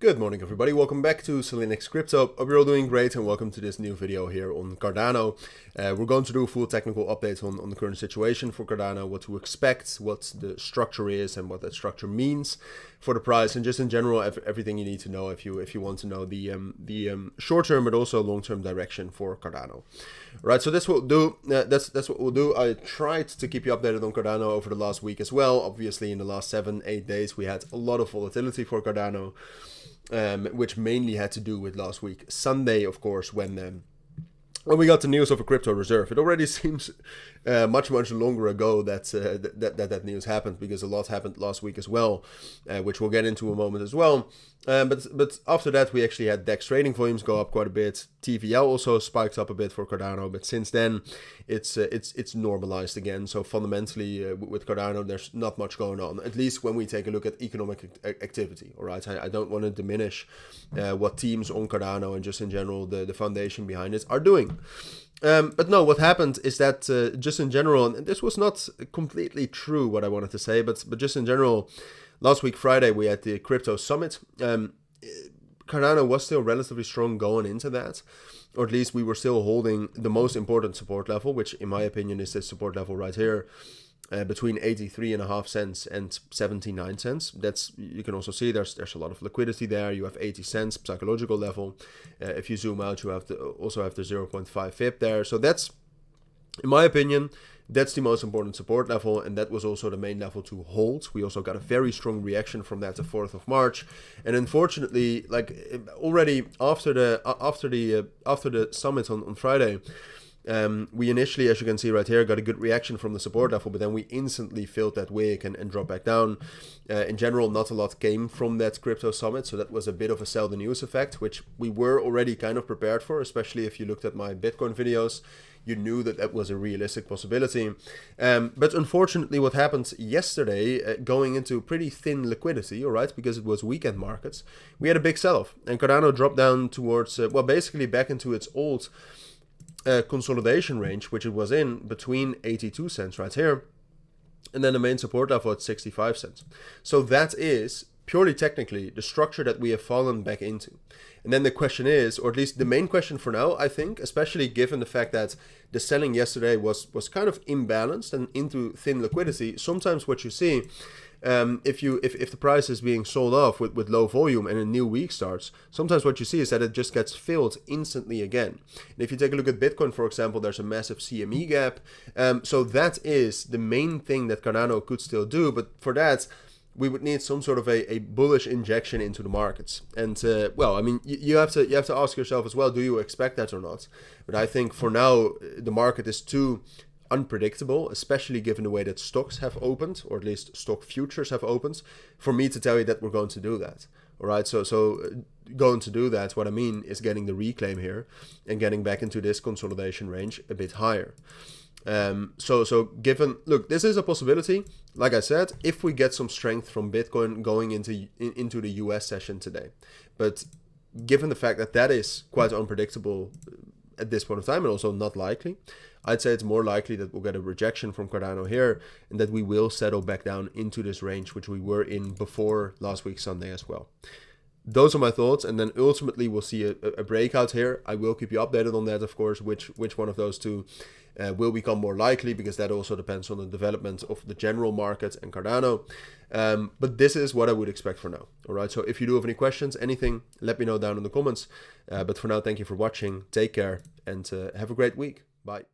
Good morning everybody, welcome back to Cilinix Crypto. Hope you're all doing great and welcome to this new video here on Cardano. We're going to do a full technical update on the current situation for Cardano, what to expect, what the structure is and what that structure means for the price, and just in general everything you need to know if you want to know the short-term but also long-term direction for Cardano. Right, so this will do. That's what we'll do. I tried to keep you updated on Cardano over the last week as well. Obviously in the last 7-8 days we had a lot of volatility for Cardano. Which mainly had to do with last week Sunday, of course, when we got the news of a crypto reserve. It already seems much longer ago that that news happened, because a lot happened last week as well, which we'll get into in a moment as well. But after that, we actually had DEX trading volumes go up quite a bit. TVL also spiked up a bit for Cardano, but since then it's normalized again. So fundamentally, with Cardano, there's not much going on, at least when we take a look at economic activity. All right, I don't want to diminish what teams on Cardano and just in general the foundation behind it are doing. But no, what happened is that just in general, and this was not completely true what I wanted to say, but just in general, last week Friday we had the crypto summit. Cardano was still relatively strong going into that, or at least we were still holding the most important support level, which in my opinion is this support level right here, between 83.5 cents and 79 cents. That's, you can also see there's a lot of liquidity there. You have 80 cents psychological level. If you zoom out, you have also have the 0.5 VIP there. So that's, in my opinion, that's the most important support level, and that was also the main level to hold. We also got a very strong reaction from that the 4th of March, and unfortunately, like already after the summit on Friday, we initially, as you can see right here, got a good reaction from the support level, but then we instantly filled that wick and dropped back down. In general, not a lot came from that crypto summit, so that was a bit of a sell the news effect, which we were already kind of prepared for, especially if you looked at my Bitcoin videos. You knew that that was a realistic possibility. But unfortunately, what happened yesterday, going into pretty thin liquidity, all right, because it was weekend markets, we had a big sell-off, and Cardano dropped down towards, well, basically back into its old consolidation range, which it was in between 82 cents right here, and then the main support level at 65 cents. So that is purely technically the structure that we have fallen back into. And then the question is, or at least the main question for now, I think, especially given the fact that the selling yesterday was kind of imbalanced and into thin liquidity, sometimes what you see, if the price is being sold off with low volume and a new week starts, sometimes what you see is that it just gets filled instantly again. And if you take a look at Bitcoin, for example, there's a massive CME gap. So that is the main thing that Cardano could still do, but for that, we would need some sort of a bullish injection into the markets. And well, I mean, you have to ask yourself as well, do you expect that or not? But I think for now, the market is too unpredictable, especially given the way that stocks have opened, or at least stock futures have opened, for me to tell you that we're going to do that. All right, so going to do that, what I mean is getting the reclaim here and getting back into this consolidation range a bit higher. So given, look, this is a possibility. Like I said, if we get some strength from Bitcoin going into the US session today, but given the fact that that is quite unpredictable at this point of time and also not likely, I'd say it's more likely that we'll get a rejection from Cardano here and that we will settle back down into this range, which we were in before last week Sunday as well. Those are my thoughts, and then ultimately we'll see a breakout here. I will keep you updated on that, of course, which one of those two will become more likely, because that also depends on the development of the general market and Cardano. But this is what I would expect for now. All right, so if you do have any questions, anything, let me know down in the comments. But for now, thank you for watching. Take care and have a great week. Bye.